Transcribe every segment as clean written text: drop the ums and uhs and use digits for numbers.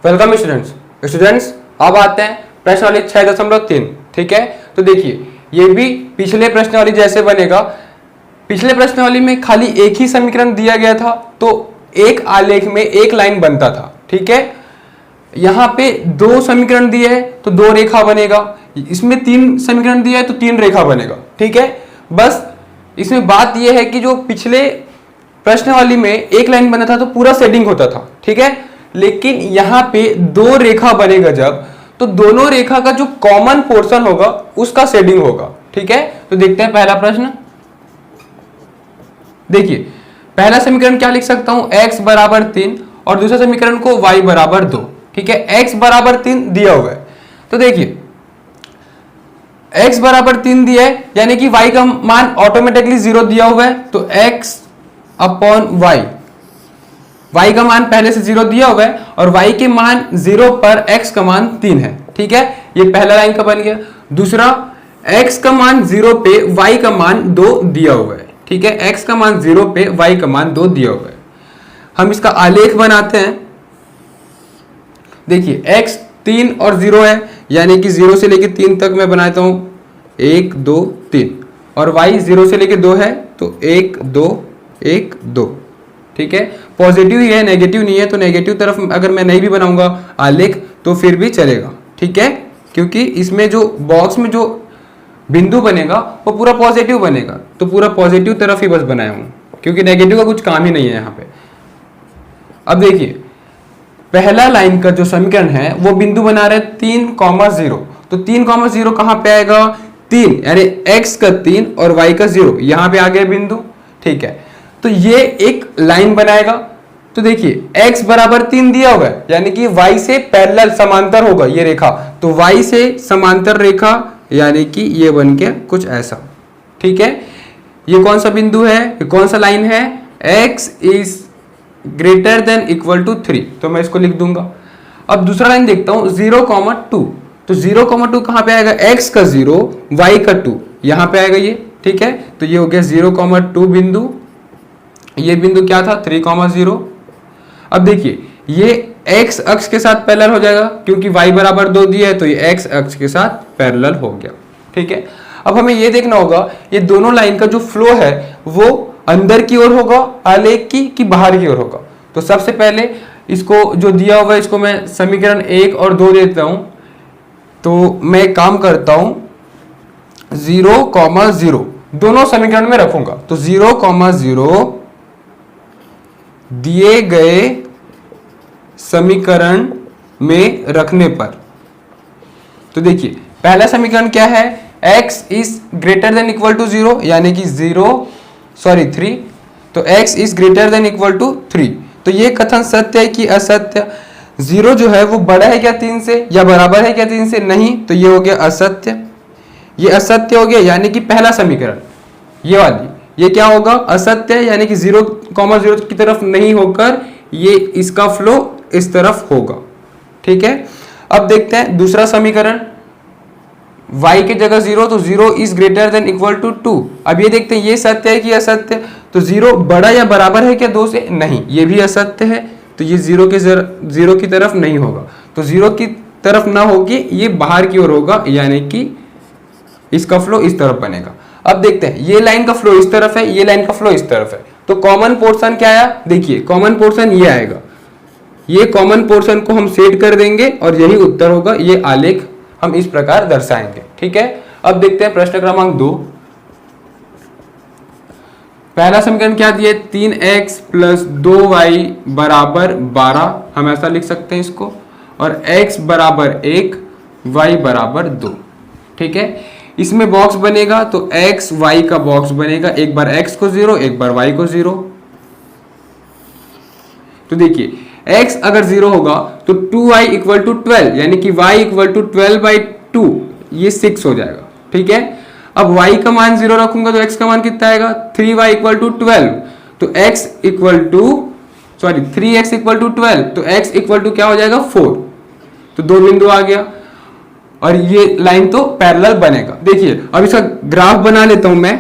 Welcome students अब आते हैं प्रश्नावली 6.3। ठीक है, तो देखिए ये भी पिछले प्रश्नावली जैसे बनेगा। पिछले प्रश्नावली में खाली एक ही समीकरण दिया गया था तो एक आलेख में एक लाइन बनता था। ठीक है, यहाँ पे दो समीकरण दिए है तो दो रेखा बनेगा, इसमें तीन समीकरण दिया है तो तीन रेखा बनेगा। ठीक है, बस इसमें बात यह है कि जो पिछले प्रश्नावली में एक लाइन बना था तो पूरा शेडिंग होता था। ठीक है, लेकिन यहां पे दो रेखा बनेगा जब, तो दोनों रेखा का जो कॉमन पोर्शन होगा उसका शेडिंग होगा। ठीक है, तो देखते हैं पहला प्रश्न। देखिए पहला समीकरण क्या लिख सकता हूं, x बराबर 3 और दूसरा समीकरण को y बराबर 2। ठीक है, x बराबर 3 दिया हुआ है तो देखिए x बराबर 3 दिया है यानी कि y का मान ऑटोमेटिकली 0 दिया हुआ है, तो x अपॉन y का मान पहले से 0 दिया हुआ है और y के मान 0 पर x का मान 3 है। ठीक है, ये पहला लाइन का बन गया। दूसरा x का मान 0 पे y का मान 2 दिया हुआ है। ठीक है, x का मान 0 पे y का मान 2 दिया हुआ है। हम इसका आलेख बनाते हैं। देखिए x 3 और 0 है यानी कि 0 से लेकर 3 तक मैं बनाता हूं 1 2 3 और y 0 से लेकर 2 है तो 1 2 1 2। ठीक है, पॉजिटिव ही है, नेगेटिव नहीं है, तो नेगेटिव तरफ अगर मैं नहीं भी बनाऊंगा आलेख तो फिर भी चलेगा। ठीक है, क्योंकि इसमें जो बॉक्स में जो बिंदु बनेगा वो पूरा पॉजिटिव बनेगा, तो पूरा पॉजिटिव तरफ ही बस बनाया हूं क्योंकि नेगेटिव का कुछ काम ही नहीं है यहाँ पे। अब देखिए पहला लाइन का जो समीकरण है वो बिंदु बना रहे 3,0, तो 3,0 कहां पे आएगा, 3 यानी x का 3 और y का 0 यहां पे आ गया बिंदु। ठीक है, तो ये एक लाइन बनाएगा। तो देखिए x बराबर 3 दिया हुआ है यानी कि y से पैरेलल समांतर होगा ये रेखा, तो y से समांतर रेखा यानी कि ये बन के कुछ ऐसा। ठीक है, ये कौन सा बिंदु है, ये कौन सा लाइन है, x is greater than equal to 3, तो मैं इसको लिख दूंगा। अब दूसरा लाइन देखता हूं 0,2, तो 0,2 कहां पे आएगा, x का 0 y का 2 यहां पे आएगा ये। ठीक है, तो ये हो गया 0,2 बिंदु, ये बिंदु क्या था 3,0। अब देखिए ये x अक्ष के साथ पैरेलल हो जाएगा क्योंकि y बराबर 2 दिया है तो ये x अक्ष के साथ पैरेलल हो गया। ठीक है, अब हमें ये देखना होगा ये दोनों लाइन का जो फ्लो है वो अंदर की ओर होगा आलेख की कि बाहर की ओर होगा। तो सबसे पहले इसको जो दिया हुआ है इसको मैं समीकरण 1 और 2 देता हूं, तो मैं एक काम करता हूं 0,0 दोनों समीकरण में रखूंगा, तो 0,0 दिए गए समीकरण में रखने पर, तो देखिए पहला समीकरण क्या है, x is greater than equal to 0 यानी कि 3, तो x is greater than equal to 3। तो ये कथन सत्य है कि असत्य, 0 जो है वो बड़ा है क्या 3 से या बराबर है क्या 3 से, नहीं, तो ये हो गया असत्य, ये असत्य हो गया यानी कि पहला समीकरण ये वाली ये क्या होगा, असत्य है यानी कि 0,0 की तरफ नहीं होकर ये इसका फ्लो इस तरफ होगा। ठीक है, अब देखते हैं दूसरा समीकरण, y की जगह 0 तो 0 is greater than equal to 2। अब ये देखते हैं ये सत्य है कि असत्य, तो 0 बड़ा या बराबर है क्या 2 से, नहीं, ये भी असत्य है, तो ये 0 की तरफ नहीं होगा, तो 0 की तरफ ना होगी ये बाहर की ओर होगा यानी कि इसका फ्लो इस तरफ बनेगा। अब देखते हैं ये लाइन का फ्लो इस तरफ है, ये लाइन का फ्लो इस तरफ है, तो कॉमन पोर्शन क्या आया, देखिए कॉमन पोर्शन ये आएगा, ये कॉमन पोर्शन को हम सेट कर देंगे और यही उत्तर होगा, ये आलेख हम इस प्रकार दर्शाएंगे। ठीक है, अब देखते हैं प्रश्न क्रमांक 2। पहला समीकरण क्या दिया, 3x प्लस 2y बराबर 12, हम ऐसा लिख सकते हैं इसको, और x बराबर 1 y बराबर 2। ठीक है, इसमें बॉक्स बनेगा तो x y का बॉक्स बनेगा, एक बार x को 0 एक बार y को 0। तो देखिए x अगर 0 होगा तो 2y इक्वल टू 12 यानी कि y इक्वल टू 12/2, ये 6 हो जाएगा। ठीक है, अब y का मान 0 रखूंगा तो x का मान कितना आएगा, 3y इक्वल टू 12, तो 3x इक्वल टू 12, तो x इक्वल टू क्या हो जाएगा 4, तो दो बिंदु आ गया और ये लाइन तो पैरेलल बनेगा। देखिए अब इसका ग्राफ बना लेता हूं मैं,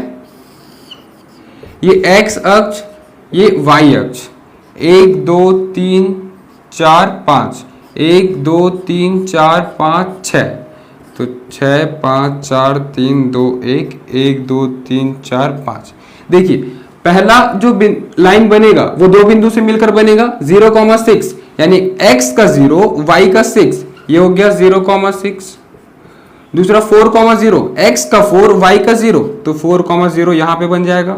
ये x अक्ष ये y अक्ष, 1 2 3 4 5, 1 2 3 4 5 6, तो 6 5 4 3 2 1 1 2 3 4 5। देखिए पहला जो लाइन बनेगा वो दो बिंदु से मिलकर बनेगा 0,6, यानी x का 0 y का 6, ये हो गया 0,6। दूसरा 4,0, x का 4 y का 0, तो 4,0 यहां पे बन जाएगा।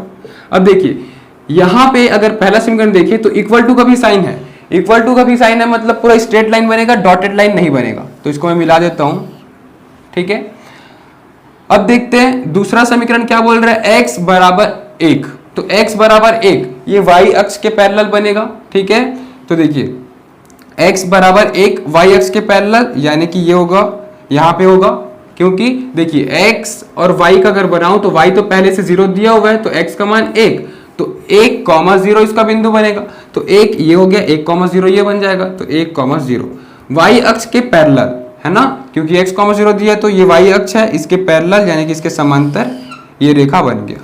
अब देखिए यहां पे अगर पहला समीकरण देखिए तो इक्वल टू का भी साइन है, इक्वल टू का भी साइन है मतलब पूरा स्ट्रेट लाइन बनेगा, डॉटेड लाइन नहीं बनेगा, तो इसको मैं मिला देता हूं। ठीक है, अब देखते हैं दूसरा समीकरण क्या बोल रहा है, x बराबर 1, तो x बराबर 1 ये y अक्ष के पैरेलल बनेगा। ठीक है, तो देखिए x बराबर 1 y अक्ष के पैरेलल, यानी कि ये होगा यहां पे होगा, क्योंकि देखिए x और y का अगर बनाऊं तो y तो पहले से 0 दिया हुआ है, तो x का मान 1, तो 1,0 इसका बिंदु बनेगा, तो 1 ये हो गया, 1,0 ये बन जाएगा, तो 1,0 y अक्ष के पैरेलल है ना, क्योंकि x,0 दिया है तो ये y अक्ष है, इसके पैरेलल यानी कि इसके समांतर ये रेखा बन गया।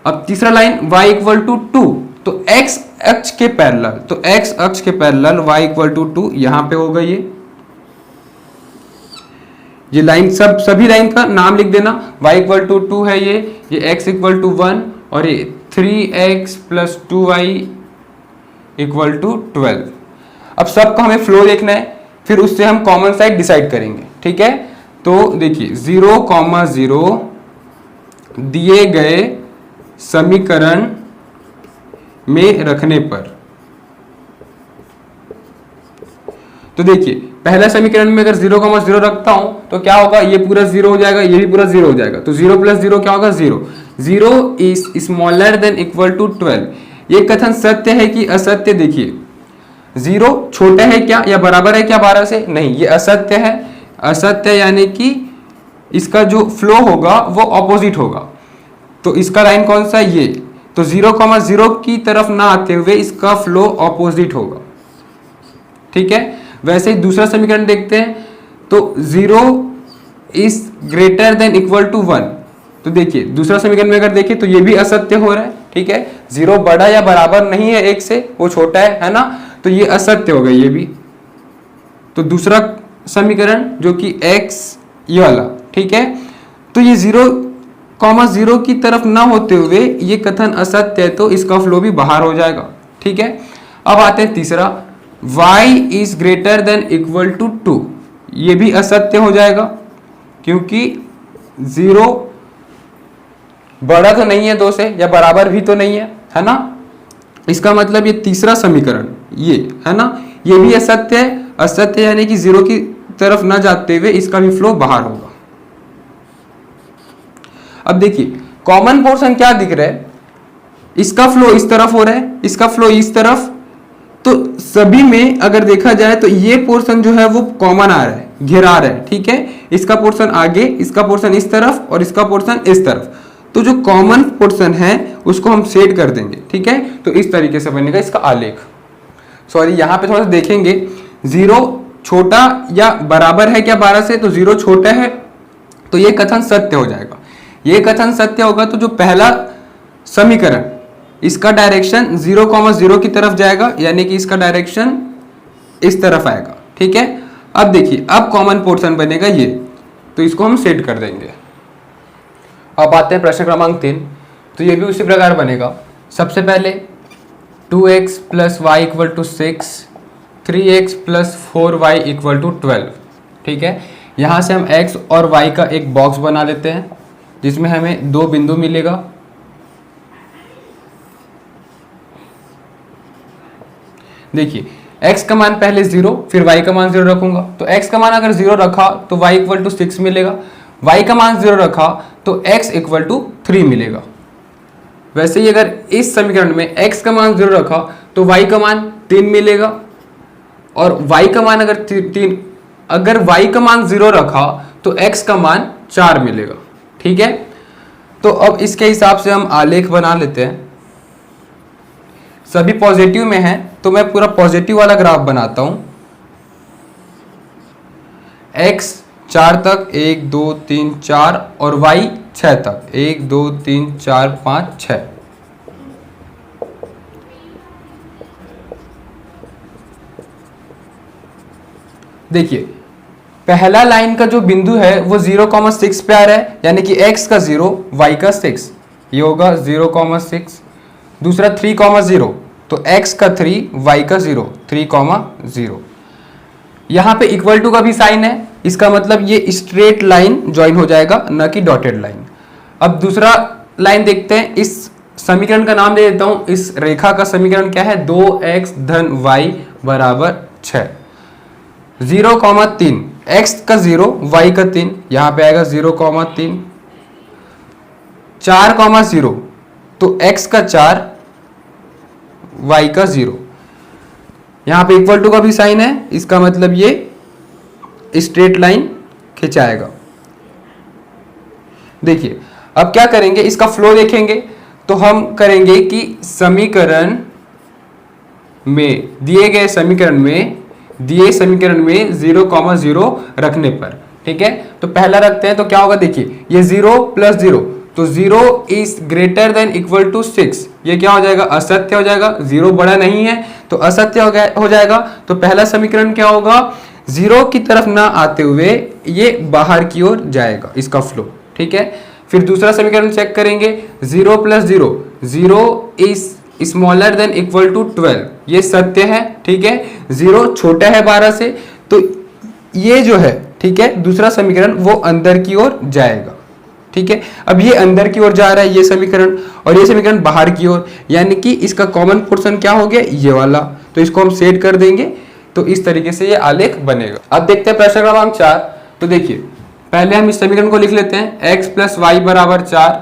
अब तीसरा लाइन y इक्वल टू 2, तो x अक्ष के पैरेलल, तो x अक्ष के पैरेलल y इक्वल टू 2 यहां पे होगा। ये लाइन सभी लाइन का नाम लिख देना, y इक्वल टू 2 है ये x इक्वल टू 1 और ये 3x plus 2y equal to 12। अब सबका हमें फ्लो देखना है, फिर उससे हम कॉमन साइड डिसाइड करेंगे। ठीक है, तो देखिए 0,0 दिए गए समीकरण में रखने पर, तो देखिए पहला समीकरण में अगर 0,0 रखता हूं तो क्या होगा, ये पूरा 0 हो जाएगा, ये भी पूरा 0 हो जाएगा, तो 0 प्लस 0 क्या होगा, 0। 0 is smaller than equal to 12। ये कथन सत्य है कि असत्य, देखिए 0 छोटा है क्या या बराबर है क्या 12 से, नहीं, ये असत्य है, असत्य यानी कि इसका जो फ्लो होगा वो ऑपोजिट होगा। तो इसका लाइन कौन सा है, ये, तो 0,0 की तरफ ना आते हुए इसका फ्लो ऑपोजिट होगा। ठीक है, वैसे ही दूसरा समीकरण देखते हैं, तो 0 is greater than equal to 1, तो देखिए दूसरा समीकरण में अगर देखिए तो ये भी असत्य हो रहा है। ठीक है, 0 बड़ा या बराबर नहीं है 1 से, वो छोटा है ना, तो ये असत्य हो गया ये भी। तो दूसरा समीकरण जो कि x ये वाला, ठीक है, तो ये 0,0 की तरफ ना होते हुए ये कथन असत्य है, तो इसका फ्लो भी बाहर हो जाएगा। ठीक है, अब आते हैं तीसरा, y is greater than equal to 2, ये भी असत्य हो जाएगा, क्योंकि 0 बड़ा तो नहीं है 2 से या बराबर भी तो नहीं है ना, इसका मतलब ये तीसरा समीकरण ये है ना, ये भी असत्य है, असत्य यानी कि 0 की तरफ ना जाते हुए इसका भी फ्लो बाहर होगा। अब देखिए कॉमन पोर्शन क्या दिख रहा है, इसका फ्लो इस तरफ हो रहा है, इसका फ्लो इस तरफ, तो सभी में अगर देखा जाए तो ये पोर्शन जो है वो कॉमन आ रहा है, घेरा रहा है। ठीक है, इसका पोर्शन आगे, इसका पोर्शन इस तरफ और इसका पोर्शन इस तरफ, तो जो कॉमन पोर्शन है उसको हम सेट कर देंगे। ठीक है, तो इस तरीके से बनेगा इसका आलेख। सॉरी, यहां पे थोड़ा सा देखेंगे, 0 छोटा या बराबर है क्या 12 से, तो 0 छोटा है, तो ये कथन सत्य हो जाएगा। ये कथन सत्य होगा तो जो पहला समीकरण इसका डायरेक्शन 0,0 की तरफ जाएगा, यानी कि इसका डायरेक्शन इस तरफ आएगा। ठीक है, अब देखिए अब कॉमन पोर्शन बनेगा ये, तो इसको हम सेट कर देंगे। अब आते हैं प्रश्न क्रमांक 3, तो ये भी उसी प्रकार बनेगा। सबसे पहले 2x plus y equal to 6, 3x plus 4y equal to 12। ठीक है, यहाँ से हम x और y का एक बॉक्स बना लेते हैं जिसमें हमें 2 बिंदु मिलेगा। देखिए x का मान पहले 0, फिर y का मान 0 रखूंगा, तो x का मान अगर 0 रखा तो y इक्वल टू 6 मिलेगा, y का मान 0 रखा तो x इक्वल टू 3 मिलेगा। वैसे ही अगर इस समीकरण में x का मान 0 रखा तो y का मान 3 मिलेगा, और y का मान अगर y का मान 0 रखा तो x का मान 4 मिलेगा। ठीक है, तो अब इसके हिसाब से हम आलेख बना लेते हैं। सभी पॉजिटिव में है तो मैं पूरा पॉजिटिव वाला ग्राफ बनाता हूं। x 4 तक 1 2 3 4 और y 6 तक 1 2 3 4 5 6। देखिए पहला लाइन का जो बिंदु है वो 0,6 पे आ रहा है, यानी कि x का 0 y का 6, ये होगा 0,6। दूसरा 3,0 तो x का 3 y का 0, 3,0। यहाँ पे इक्वल टू का भी साइन है, इसका मतलब ये स्ट्रेट लाइन ज्वाइन हो जाएगा, न कि डॉटेड लाइन। अब दूसरा लाइन देखते हैं, इस समीकरण का नाम दे देता हूं, इस रेखा का समीकरण क्या है, 2x धन y बराबर 6, 0,3, x का 0 y का 3, यहाँ पे आएगा 0,3, 4,0 तो x का 4 y का 0, यहाँ पे इक्वल टू का भी साइन है, इसका मतलब ये स्ट्रेट लाइन खिंचाएगा। देखिए अब क्या करेंगे, इसका फ्लो देखेंगे तो हम करेंगे कि समीकरण में दिए समीकरण में 0,0 रखने पर, ठीक है, तो पहला रखते हैं तो क्या होगा, देखिए ये 0 प्लस 0 तो 0 is greater than equal to 6, ये क्या हो जाएगा, असत्य हो जाएगा, 0 बड़ा नहीं है तो असत्य हो जाएगा। तो पहला समीकरण क्या होगा, 0 की तरफ ना आते हुए ये बाहर की ओर जाएगा, इसका फ्लो, ठीक है। फिर दूसरा समीकरण चेक करेंगे, 0 plus 0, 0 is smaller than equal to 12, ये सत्य है, ठीक है, 0 छोटा है 12 से, तो ये जो है, ठीक है, दूसरा समीकरण वो अंदर की ओर जाएगा, ठीक है। अब ये अंदर की ओर जा रहा है ये समीकरण, और ये समीकरण बाहर की ओर, यानी कि इसका कॉमन पोर्शन क्या हो गया, ये वाला, तो इसको हम सेट कर देंगे, तो इस तरीके से ये आलेख बनेगा। अब देखते हैं प्रश्न क्रमांक 4। तो देखिए पहले हम इस समीकरण को लिख लेते हैं, x प्लस वाई बराबर 4,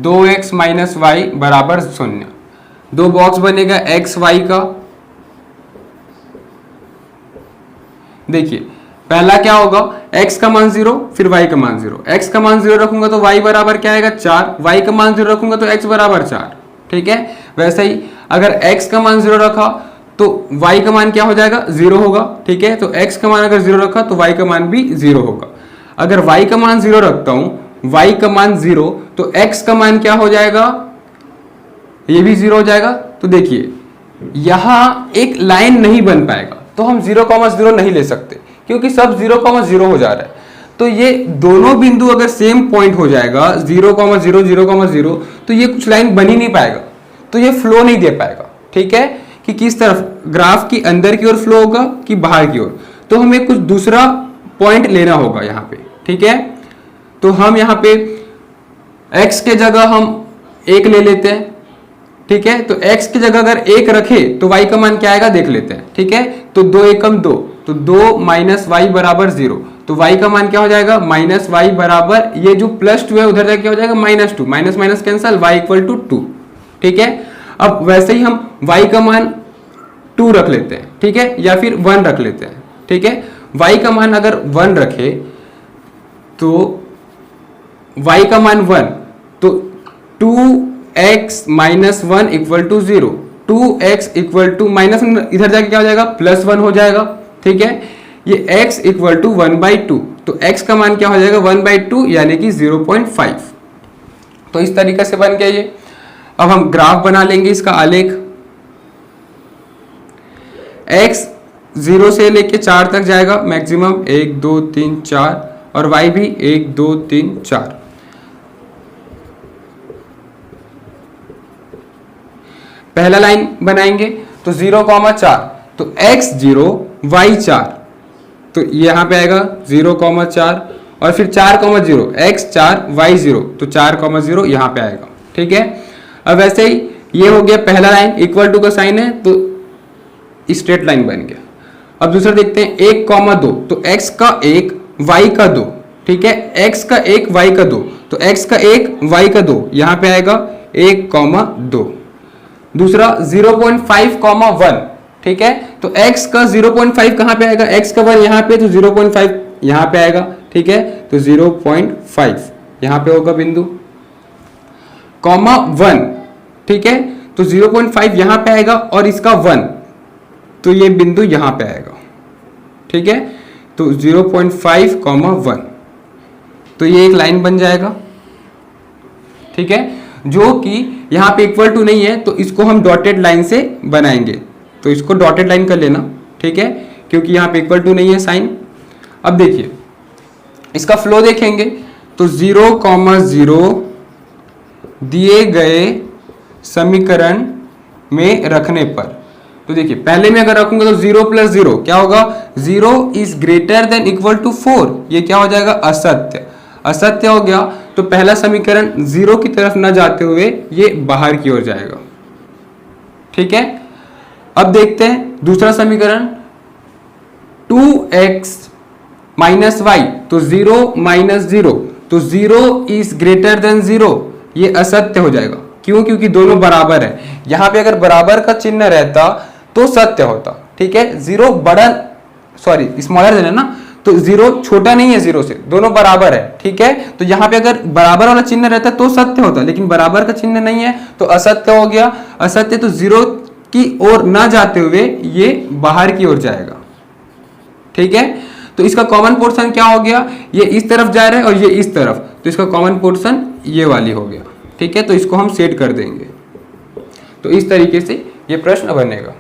2x माइनस वाई बराबर 0, दो बॉक्स बनेगा x y का। देखिए पहला क्या होगा, x का मान 0, फिर y का मान 0, x का मान 0 रखूंगा तो y बराबर क्या आएगा 4, y का मान 0 रखूंगा तो x बराबर 4, ठीक है। वैसे ही अगर x का मान 0 रखा तो y का मान क्या हो जाएगा, 0 होगा, ठीक है। तो x का मान अगर 0 रखा तो y का मान भी 0 होगा। अगर y का मान 0 रखता हूं, y का मान 0, तो x का मान क्या हो जाएगा, ये भी 0 हो जाएगा। तो देखिए यहां एक लाइन नहीं बन पाएगा, तो हम 0,0 नहीं ले सकते, क्योंकि सब 0,0 हो जा रहा है। तो ये दोनों बिंदु अगर सेम पॉइंट हो जाएगा 0,0 0,0, तो ये कुछ लाइन बन ही नहीं पाएगा, तो ये फ्लो नहीं दे पाएगा, ठीक है, कि किस तरफ ग्राफ की अंदर की ओर फ्लो होगा कि बाहर की ओर। तो हमें कुछ दूसरा पॉइंट लेना होगा यहाँ पे, ठीक है। तो हम यहाँ पे x के जगह हम 1 ले लेते हैं, ठीक है। तो x की जगह अगर 1 रखे तो y का मान क्या आएगा देख लेते हैं, ठीक है। तो 2 एकम 2, तो 2 माइनस वाई बराबर 0, तो y का मान क्या हो जाएगा, माइनस वाई बराबर, ये जो +2 है उधर जाके क्या हो जाएगा -2, minus minus cancel, y equal to 2, ठीक है। अब वैसे ही हम y का मान 2 रख लेते हैं, ठीक है, या फिर 1 रख लेते हैं, ठीक है। y का मान अगर 1 रखे तो y का मान 1, तो 2x minus 1 equal to 0, 2x equal to minus इधर जाके क्या हो जाएगा, +1 हो जाएगा, ठीक है। ये x इक्वल टू 1/2, तो x का मान क्या हो जाएगा 1/2, यानी कि 0.5। तो इस तरीके से बन गया ये। अब हम ग्राफ बना लेंगे इसका आलेख, x 0 से लेके 4 तक जाएगा मैक्सिमम, 1 2 3 4, और y भी 1 2 3 4। पहला लाइन बनाएंगे तो 0,4, तो x 0 y 4, तो यहाँ पे आएगा 0,4, और फिर 4,0, x 4 y 0, तो 4,0 यहाँ पे आएगा, ठीक है। अब वैसे ही ये हो गया पहला लाइन, इक्वल टू का साइन है तो स्ट्रेट लाइन बन गया। अब दूसरा देखते हैं 1,2, तो x का 1 y का 2, ठीक है, x का 1 y का 2, तो x का 1 y का 2 यहाँ पे आएगा 1,2। दूसरा 0.5,1, ठीक है, तो x का 0.5 कहाँ पे आएगा, x का 1 यहाँ पे, तो 0.5 यहाँ पे आएगा, ठीक है। तो 0.5 यहाँ पे होगा बिंदु, (1), ठीक है, तो 0.5 यहाँ पे आएगा, और इसका 1, तो ये बिंदु यहाँ पे आएगा, ठीक है। तो 0.5,1, तो ये एक लाइन बन जाएगा, ठीक है, जो कि यहाँ पे इक्वल टू नहीं है, तो इसको हम डॉटेड लाइन से बनाएंगे। तो इसको डॉटेड लाइन कर लेना, ठीक है, क्योंकि यहाँ पे इक्वल टू नहीं है साइन, अब देखिए इसका फ्लो देखेंगे तो 0,0 दिए गए समीकरण में रखने पर, तो देखिए पहले में अगर रखूंगा तो 0 + 0 क्या होगा, 0 is greater than equal to 4, ये क्या हो जाएगा, असत्य, असत्य हो गया। तो पहला समीकरण 0 की तरफ न जाते हुए ये बाहर की ओर जाएगा। ठीक है, अब देखते हैं दूसरा समीकरण 2x - y, तो 0 - 0, तो 0 इज ग्रेटर देन 0, ये असत्य हो जाएगा। क्यों, क्योंकि दोनों बराबर है। यहां पे अगर बराबर का चिन्ह रहता तो सत्य होता। ठीक है, 0 बड़ा सॉरी स्मॉलर देना ना, तो 0 छोटा नहीं है 0 से, दोनों बराबर है। ठीक है, तो यहाँ पे अगर बराबर वाला चिन्ह रहता तो सत्य होता, लेकिन बराबर का चिन्ह नहीं है तो असत्य हो गया। असत्य तो 0 की ओर ना जाते हुए ये बाहर की ओर जाएगा। ठीक है, तो इसका कॉमन पोर्शन क्या हो गया, ये इस तरफ जा रहा है और ये इस तरफ, तो इसका कॉमन पोर्शन ये वाली हो गया। ठीक है, तो इसको हम सेट कर देंगे। तो इस तरीके से ये प्रश्न बनेगा।